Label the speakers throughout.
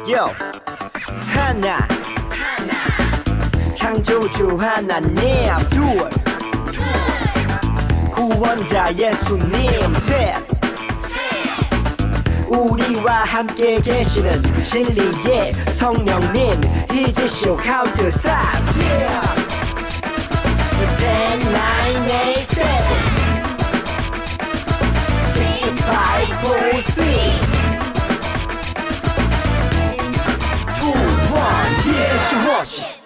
Speaker 1: Yo 하나 창조주 하나님 둘 구원자 예수님 셋 우리와 함께 계시는 진리의 성령님 He's a show how to stop yeah 10, 9, 8, 7 6, 5, 4, 3 2, 1 He's a show worship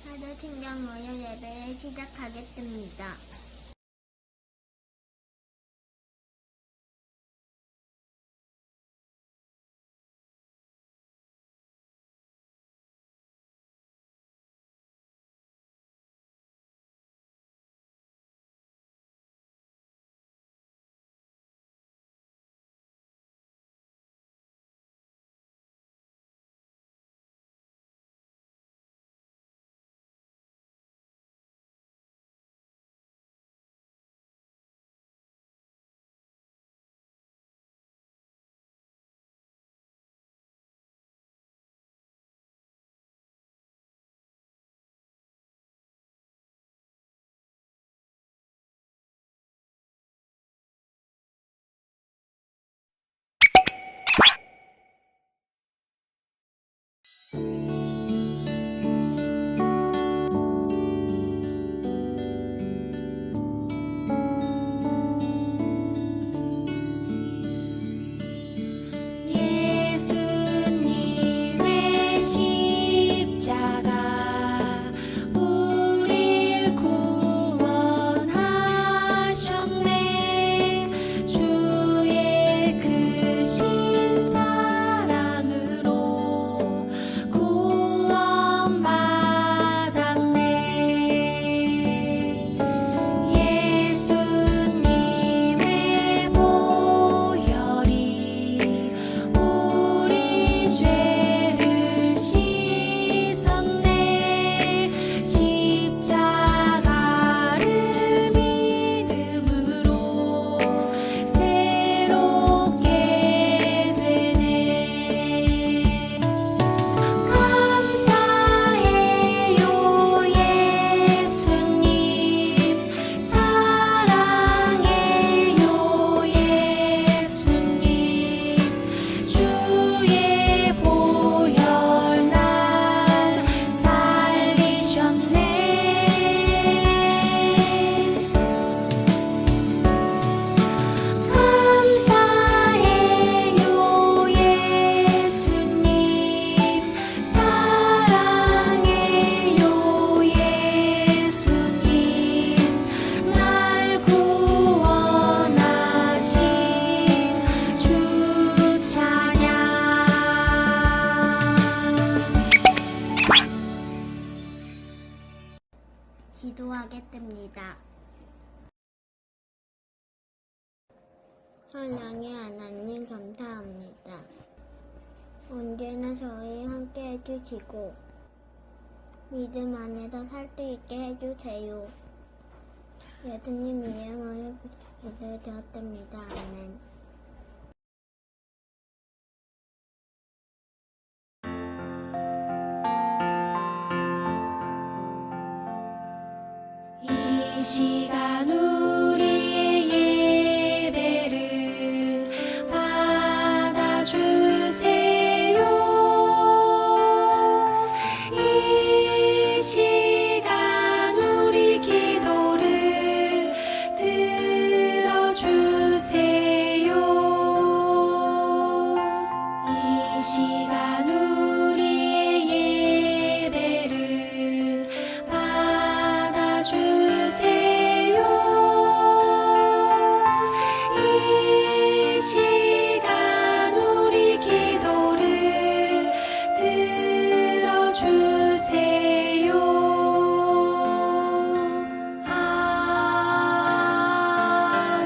Speaker 2: 사도신경 모여 예배를 시작하겠습니다.
Speaker 3: 예수님의 십자가 우릴 구원하셨네. 주의 크신 사랑으로 구원받았네. 예수님의 보혈이 우리 죄를 씻었네. 십자가를 믿음으로 새롭게 되네. 감사해요 예수님 사랑해요 예수님 주의 보혈 날 살리셨네. 감사해요 예수님 사랑해요 예수님 날 구원하신 주 찬양.
Speaker 2: 기도하겠습니다. 사랑의 하나님 감사합니다. 언제나 저희 함께 해주시고 믿음 안에서 살 수 있게 해주세요. 예수님 이름으로 기도드렸답니다. 아멘.
Speaker 3: 이 시간 우리의 예배를 받아주세요. 이 시간 우리 기도를 들어주세요. 이 시간 우리의 예배를 받아주세요. 이 시간 우리 기도를 들어주세요. 아멘.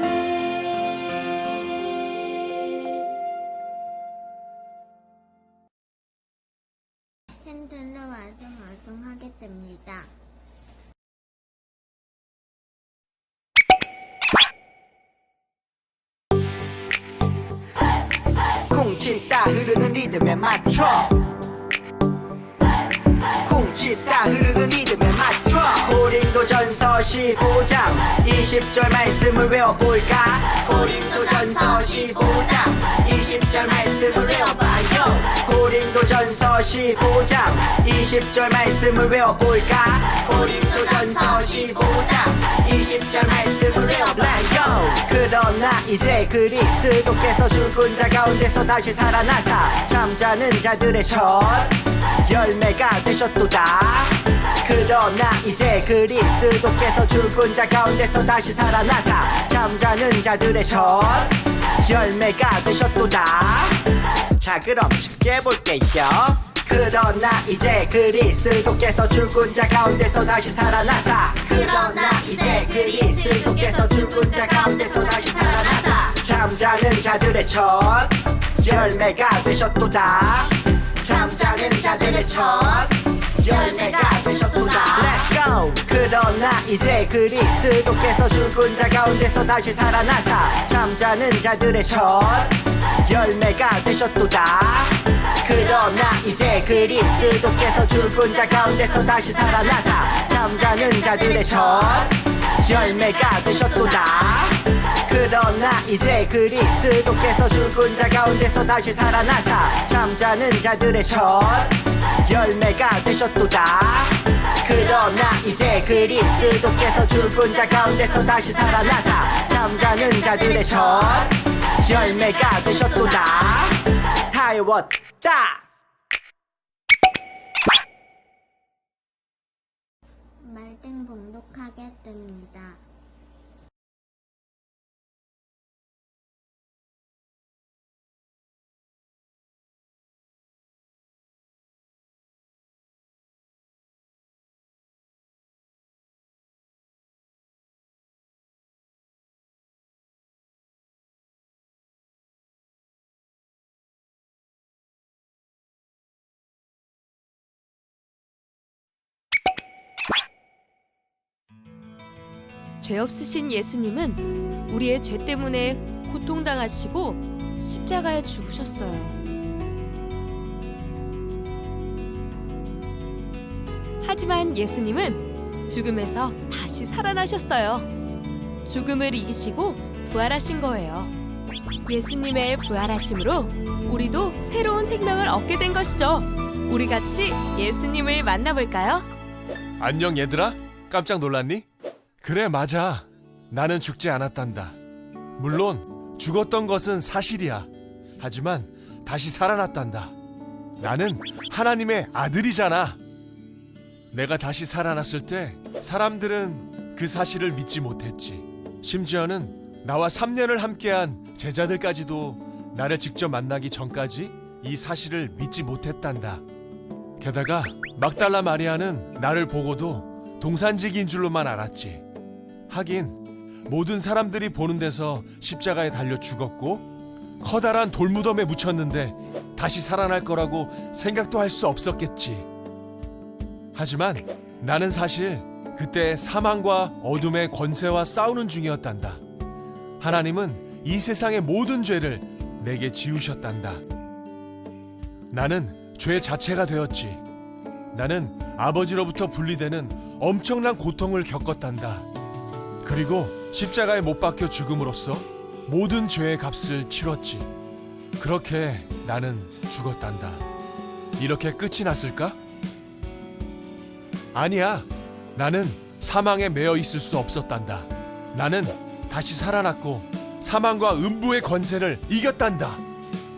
Speaker 2: 센터로 활동하겠습니다.
Speaker 1: 훔치다 흐르는 리듬에 맞춰 훔치다 흐르는 리듬에 맞춰 고린도전서 15장 20절 말씀을 외워볼까 고린도전서 15장 20절 말씀을 외워봐요 고린도전서 15장 20절 말씀을 외워볼까 고린도전서 15장 20절 말씀을 외워봐요 그러나 이제 그리스도께서 죽은 자 가운데서 다시 살아나사 잠자는 자들의 첫 열매가 되셨도다 그러나 이제 그리스도께서 죽은 자 가운데서 다시 살아나사 잠자는 자들의 첫 열매가 되셨도다 자 그럼 쉽게 볼게요 그러나 이제 그리스도께서 죽은 자 가운데서 다시 살아나사
Speaker 2: 그러나 이제 그리스도께서 죽은 자 가운데서 다시 살아나사
Speaker 1: 잠자는 자들의 첫 열매가 되셨도다 잠자는 자들의 첫 열매가 되셨도다 Let's go 그러나 이제 그리스도께서 죽은 자 가운데서 다시 살아나사 잠자는 자들의 첫 열매가 되셨도다 그러나 이제 그리스도께서 죽은 자 가운데서 다시 살아나사 잠자는 자들의 첫 열매가 되셨도다 그러나 이제 그리스도께서 죽은 자 가운데서 다시 살아나사 잠자는 자들의 첫 열매가 되셨도다 그러나 이제 그리스도께서 죽은 자 가운데서 다시 살아나사 잠자는 자들의 첫 열매가 되셨도다 다 외웠다
Speaker 2: 말등 봉독하게 됩니다.
Speaker 4: 죄 없으신 예수님은 우리의 죄 때문에 고통당하시고 십자가에 죽으셨어요. 하지만 예수님은 죽음에서 다시 살아나셨어요. 죽음을 이기시고 부활하신 거예요. 예수님의 부활하심으로 우리도 새로운 생명을 얻게 된 것이죠. 우리 같이 예수님을 만나볼까요?
Speaker 5: 안녕 얘들아? 깜짝 놀랐니? 그래 맞아. 나는 죽지 않았단다. 물론 죽었던 것은 사실이야. 하지만 다시 살아났단다. 나는 하나님의 아들이잖아. 내가 다시 살아났을 때 사람들은 그 사실을 믿지 못했지. 심지어는 나와 3년을 함께한 제자들까지도 나를 직접 만나기 전까지 이 사실을 믿지 못했단다. 게다가 막달라 마리아는 나를 보고도 동산직인 줄로만 알았지. 하긴 모든 사람들이 보는 데서 십자가에 달려 죽었고 커다란 돌무덤에 묻혔는데 다시 살아날 거라고 생각도 할 수 없었겠지. 하지만 나는 사실 그때 사망과 어둠의 권세와 싸우는 중이었단다. 하나님은 이 세상의 모든 죄를 내게 지우셨단다. 나는 죄 자체가 되었지. 나는 아버지로부터 분리되는 엄청난 고통을 겪었단다. 그리고 십자가에 못 박혀 죽음으로써 모든 죄의 값을 치렀지. 그렇게 나는 죽었단다. 이렇게 끝이 났을까? 아니야. 나는 사망에 매여 있을 수 없었단다. 나는 다시 살아났고 사망과 음부의 권세를 이겼단다.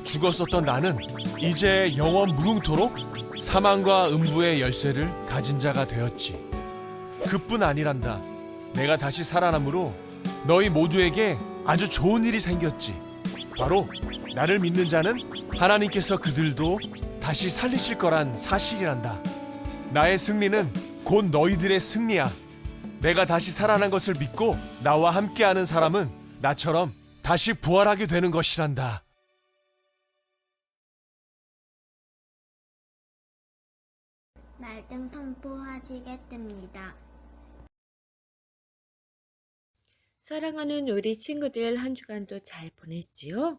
Speaker 5: 죽었었던 나는 이제 영원 무궁토록 사망과 음부의 열쇠를 가진 자가 되었지. 그뿐 아니란다. 내가 다시 살아남으로 너희 모두에게 아주 좋은 일이 생겼지. 바로 나를 믿는 자는 하나님께서 그들도 다시 살리실 거란 사실이란다. 나의 승리는 곧 너희들의 승리야. 내가 다시 살아난 것을 믿고 나와 함께하는 사람은 나처럼 다시 부활하게 되는 것이란다.
Speaker 2: 말등 선포하시게 됩니다.
Speaker 6: 사랑하는 우리 친구들 한 주간도 잘 보냈지요?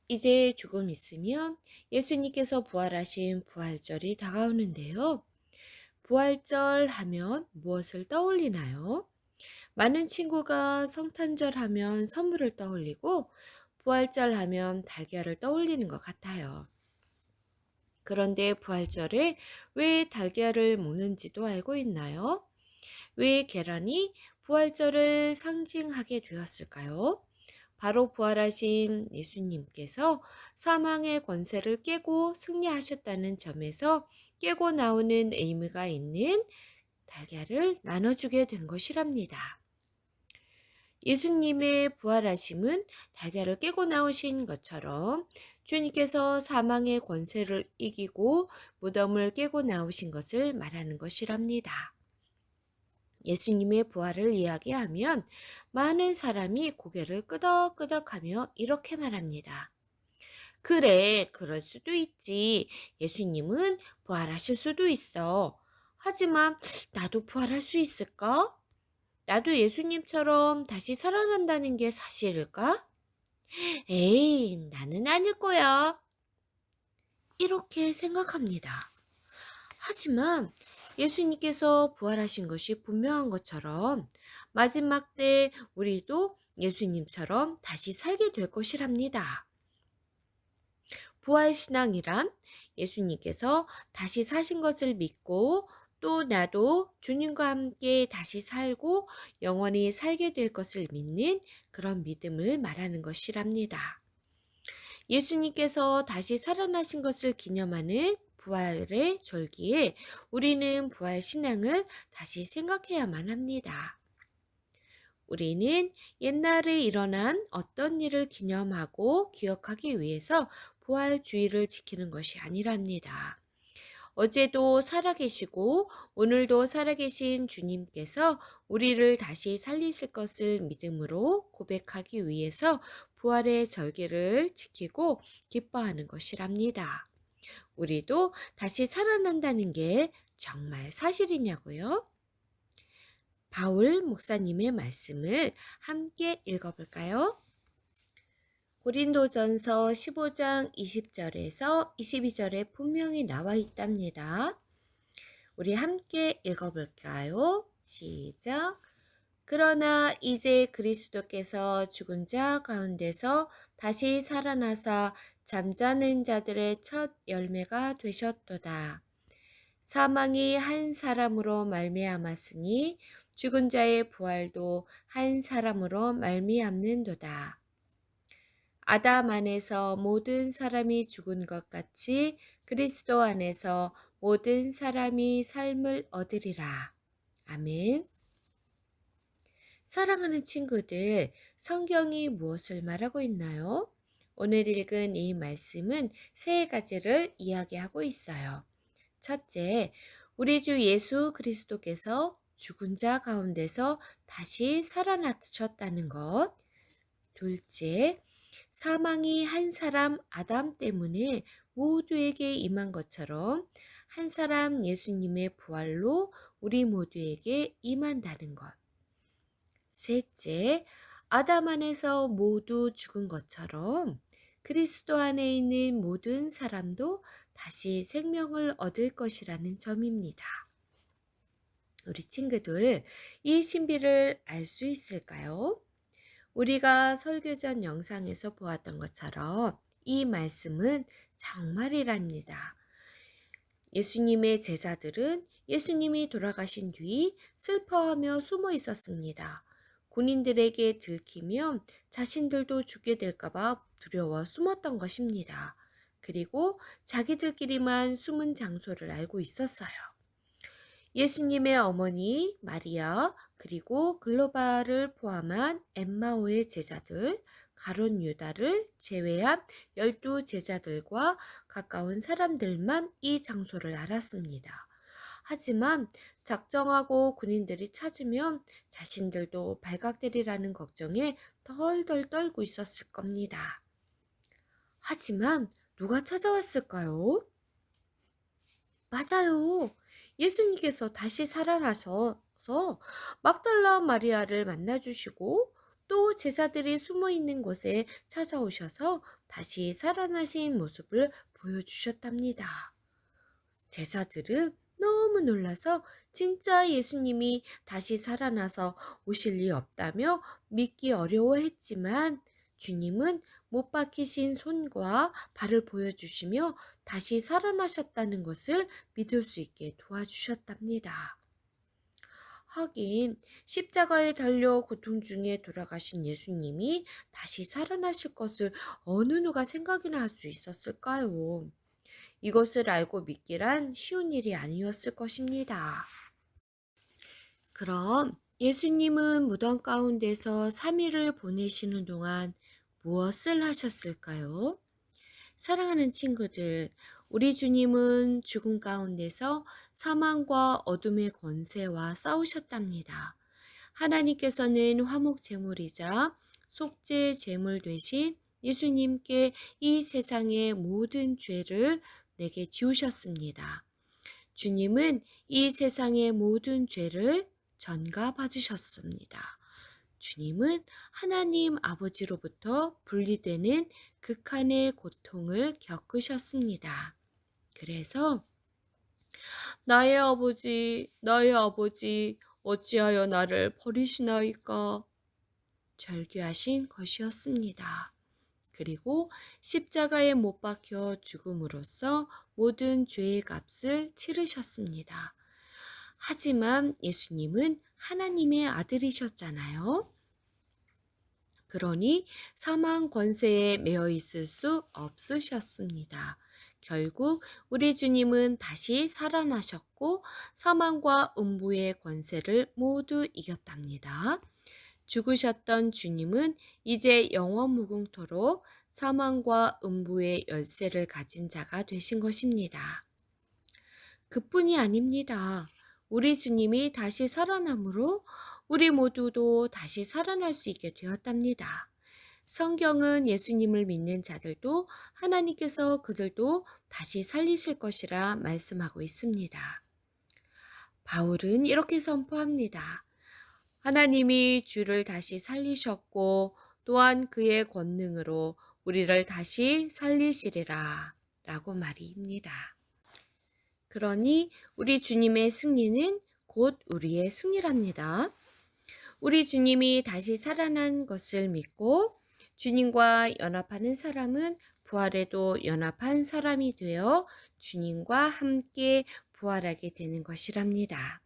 Speaker 6: 이제 조금 있으면 예수님께서 부활하신 부활절이 다가오는데요. 부활절 하면 무엇을 떠올리나요? 많은 친구가 성탄절 하면 선물을 떠올리고 부활절 하면 달걀을 떠올리는 것 같아요. 그런데 부활절에 왜 달걀을 먹는지도 알고 있나요? 왜 계란이 부활절을 상징하게 되었을까요? 바로 부활하신 예수님께서 사망의 권세를 깨고 승리하셨다는 점에서 깨고 나오는 의미가 있는 달걀을 나눠주게 된 것이랍니다. 예수님의 부활하심은 달걀을 깨고 나오신 것처럼 주님께서 사망의 권세를 이기고 무덤을 깨고 나오신 것을 말하는 것이랍니다. 예수님의 부활을 이야기하면 많은 사람이 고개를 끄덕끄덕하며 이렇게 말합니다. 그래, 그럴 수도 있지. 예수님은 부활하실 수도 있어. 하지만 나도 부활할 수 있을까? 나도 예수님처럼 다시 살아난다는 게 사실일까? 에이, 나는 아닐 거야. 이렇게 생각합니다. 하지만 예수님께서 부활하신 것이 분명한 것처럼 마지막 때 우리도 예수님처럼 다시 살게 될 것이랍니다. 부활신앙이란 예수님께서 다시 사신 것을 믿고 또 나도 주님과 함께 다시 살고 영원히 살게 될 것을 믿는 그런 믿음을 말하는 것이랍니다. 예수님께서 다시 살아나신 것을 기념하는 부활의 절기에 우리는 부활 신앙을 다시 생각해야만 합니다. 우리는 옛날에 일어난 어떤 일을 기념하고 기억하기 위해서 부활주의를 지키는 것이 아니랍니다. 어제도 살아계시고 오늘도 살아계신 주님께서 우리를 다시 살리실 것을 믿음으로 고백하기 위해서 부활의 절기를 지키고 기뻐하는 것이랍니다. 우리도 다시 살아난다는 게 정말 사실이냐고요? 바울 목사님의 말씀을 함께 읽어볼까요? 고린도전서 15장 20절에서 22절에 분명히 나와 있답니다. 우리 함께 읽어볼까요? 시작! 그러나 이제 그리스도께서 죽은 자 가운데서 다시 살아나사 잠자는 자들의 첫 열매가 되셨도다. 사망이 한 사람으로 말미암았으니 죽은 자의 부활도 한 사람으로 말미암는도다. 아담 안에서 모든 사람이 죽은 것 같이 그리스도 안에서 모든 사람이 삶을 얻으리라. 아멘. 사랑하는 친구들, 성경이 무엇을 말하고 있나요? 오늘 읽은 이 말씀은 세 가지를 이야기하고 있어요. 첫째, 우리 주 예수 그리스도께서 죽은 자 가운데서 다시 살아나셨다는 것. 둘째, 사망이 한 사람 아담 때문에 모두에게 임한 것처럼 한 사람 예수님의 부활로 우리 모두에게 임한다는 것. 셋째, 아담 안에서 모두 죽은 것처럼 그리스도 안에 있는 모든 사람도 다시 생명을 얻을 것이라는 점입니다. 우리 친구들, 이 신비를 알 수 있을까요? 우리가 설교전 영상에서 보았던 것처럼 이 말씀은 정말이랍니다. 예수님의 제자들은 예수님이 돌아가신 뒤 슬퍼하며 숨어 있었습니다. 군인들에게 들키면 자신들도 죽게 될까봐 두려워 숨었던 것입니다. 그리고 자기들끼리만 숨은 장소를 알고 있었어요. 예수님의 어머니 마리아 그리고 글로바를 포함한 엠마오의 제자들 가룟 유다를 제외한 12제자들과 가까운 사람들만 이 장소를 알았습니다. 하지만 작정하고 군인들이 찾으면 자신들도 발각되리라는 걱정에 덜덜 떨고 있었을 겁니다. 하지만 누가 찾아왔을까요? 맞아요. 예수님께서 다시 살아나셔서 막달라 마리아를 만나주시고 또 제자들이 숨어 있는 곳에 찾아오셔서 다시 살아나신 모습을 보여주셨답니다. 제사들은 너무 놀라서 진짜 예수님이 다시 살아나서 오실 리 없다며 믿기 어려워했지만 주님은 못 박히신 손과 발을 보여주시며 다시 살아나셨다는 것을 믿을 수 있게 도와주셨답니다. 하긴 십자가에 달려 고통 중에 돌아가신 예수님이 다시 살아나실 것을 어느 누가 생각이나 할 수 있었을까요? 이것을 알고 믿기란 쉬운 일이 아니었을 것입니다. 그럼 예수님은 무덤 가운데서 3일을 보내시는 동안 무엇을 하셨을까요? 사랑하는 친구들, 우리 주님은 죽음 가운데서 사망과 어둠의 권세와 싸우셨답니다. 하나님께서는 화목 제물이자 속죄 제물 되신 예수님께 이 세상의 모든 죄를 내게 지우셨습니다. 주님은 이 세상의 모든 죄를 전가받으셨습니다. 주님은 하나님 아버지로부터 분리되는 극한의 고통을 겪으셨습니다. 그래서 나의 아버지, 어찌하여 나를 버리시나이까? 절규하신 것이었습니다. 그리고 십자가에 못 박혀 죽음으로써 모든 죄의 값을 치르셨습니다. 하지만 예수님은 하나님의 아들이셨잖아요. 그러니 사망 권세에 매여 있을 수 없으셨습니다. 결국 우리 주님은 다시 살아나셨고 사망과 음부의 권세를 모두 이겼답니다. 죽으셨던 주님은 이제 영원 무궁토록 사망과 음부의 열쇠를 가진 자가 되신 것입니다. 그뿐이 아닙니다. 우리 주님이 다시 살아남으로 우리 모두도 다시 살아날 수 있게 되었답니다. 성경은 예수님을 믿는 자들도 하나님께서 그들도 다시 살리실 것이라 말씀하고 있습니다. 바울은 이렇게 선포합니다. 하나님이 주를 다시 살리셨고 또한 그의 권능으로 우리를 다시 살리시리라 라고 말입니다. 그러니 우리 주님의 승리는 곧 우리의 승리랍니다. 우리 주님이 다시 살아난 것을 믿고 주님과 연합하는 사람은 부활에도 연합한 사람이 되어 주님과 함께 부활하게 되는 것이랍니다.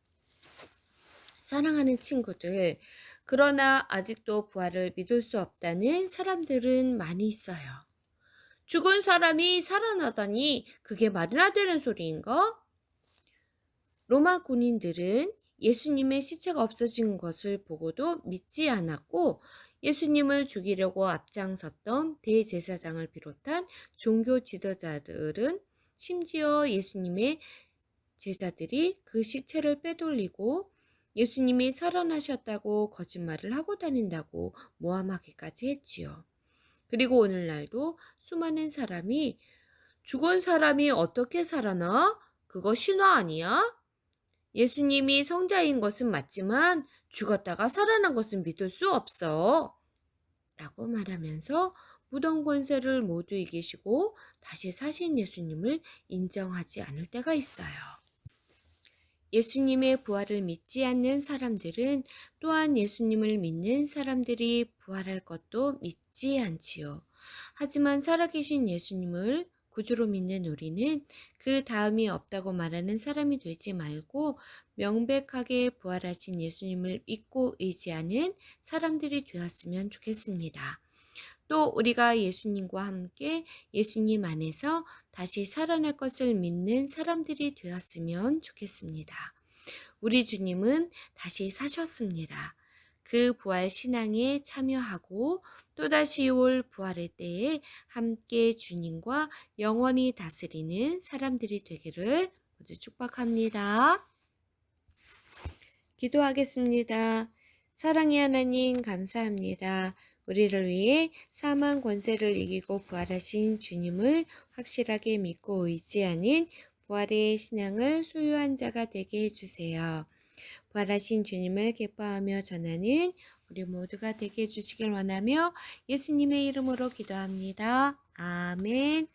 Speaker 6: 사랑하는 친구들, 그러나 아직도 부활을 믿을 수 없다는 사람들은 많이 있어요. 죽은 사람이 살아나다니 그게 말이나 되는 소리인가? 로마 군인들은 예수님의 시체가 없어진 것을 보고도 믿지 않았고 예수님을 죽이려고 앞장섰던 대제사장을 비롯한 종교 지도자들은 심지어 예수님의 제자들이 그 시체를 빼돌리고 예수님이 살아나셨다고 거짓말을 하고 다닌다고 모함하기까지 했지요. 그리고 오늘날도 수많은 사람이 죽은 사람이 어떻게 살아나? 그거 신화 아니야? 예수님이 성자인 것은 맞지만 죽었다가 살아난 것은 믿을 수 없어. 라고 말하면서 무덤 권세를 모두 이기시고 다시 사신 예수님을 인정하지 않을 때가 있어요. 예수님의 부활을 믿지 않는 사람들은 또한 예수님을 믿는 사람들이 부활할 것도 믿지 않지요. 하지만 살아계신 예수님을 구주로 믿는 우리는 그 다음이 없다고 말하는 사람이 되지 말고 명백하게 부활하신 예수님을 믿고 의지하는 사람들이 되었으면 좋겠습니다. 또 우리가 예수님과 함께 예수님 안에서 다시 살아날 것을 믿는 사람들이 되었으면 좋겠습니다. 우리 주님은 다시 사셨습니다. 그 부활 신앙에 참여하고 또다시 올 부활의 때에 함께 주님과 영원히 다스리는 사람들이 되기를 모두 축복합니다. 기도하겠습니다. 사랑의 하나님 감사합니다. 우리를 위해 사망 권세를 이기고 부활하신 주님을 확실하게 믿고 의지하는 부활의 신앙을 소유한 자가 되게 해주세요. 부활하신 주님을 기뻐하며 전하는 우리 모두가 되게 해주시길 원하며 예수님의 이름으로 기도합니다. 아멘.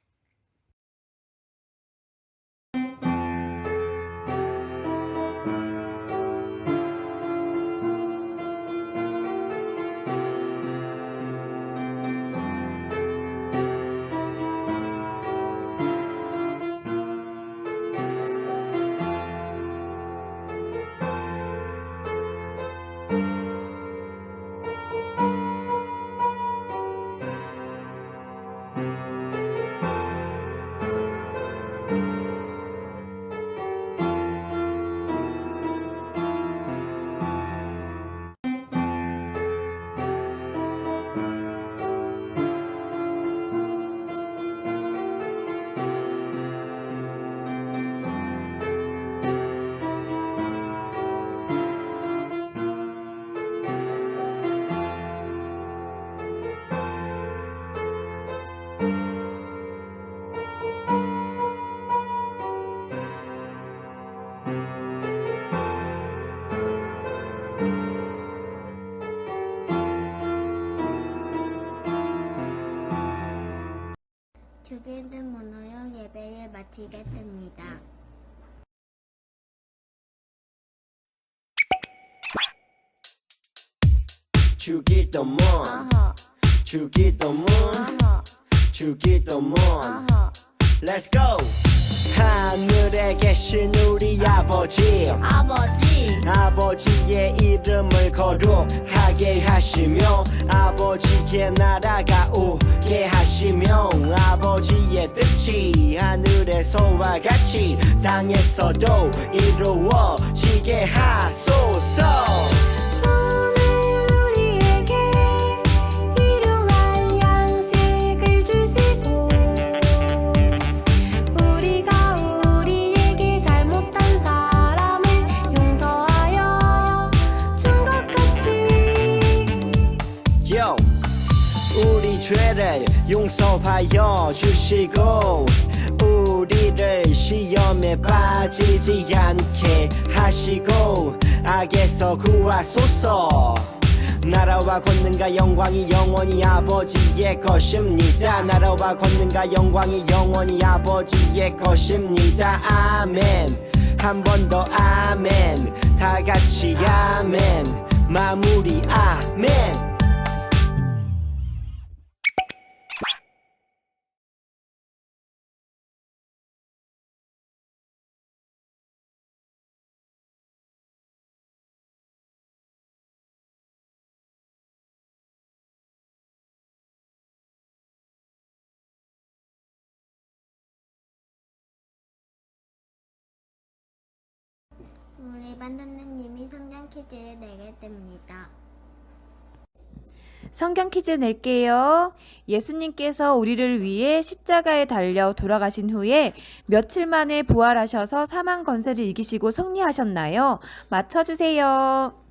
Speaker 2: 주기도 문호영 예배를 마치겠습니다.
Speaker 1: 주기도문
Speaker 2: 어허
Speaker 1: 주기도문
Speaker 2: 어허
Speaker 1: 주기도문
Speaker 2: 어허
Speaker 1: Let's go 하늘에 계신 우리 아버지
Speaker 2: 아버지
Speaker 1: 아버지의 이름을 거룩하게 하시며 아버지의 나라가 오게 하시며 아버지의 뜻이 하늘에서와 같이 땅에서도 이루어지게 하소서.
Speaker 3: 오늘 우리에게 일용할 양식을 주시고 우리가 우리에게 잘못한 사람을 용서하여 준 것 같이
Speaker 1: Yo, 우리 죄를 용서하여 주시고 우리를 시험에 빠지지 않게 하시고 악에서 구하소서. 나라와 권능과 영광이 영원히 아버지의 것입니다. 나라와 권능과 영광이 영원히 아버지의 것입니다. 아멘. 한 번 더 아멘. 다 같이 아멘. 마무리 아멘.
Speaker 2: 우리 반 선생님이 성경 퀴즈를 내겠습니다.
Speaker 7: 성경 퀴즈 낼게요. 예수님께서 우리를 위해 십자가에 달려 돌아가신 후에 며칠 만에 부활하셔서 사망 권세를 이기시고 승리하셨나요? 맞춰주세요.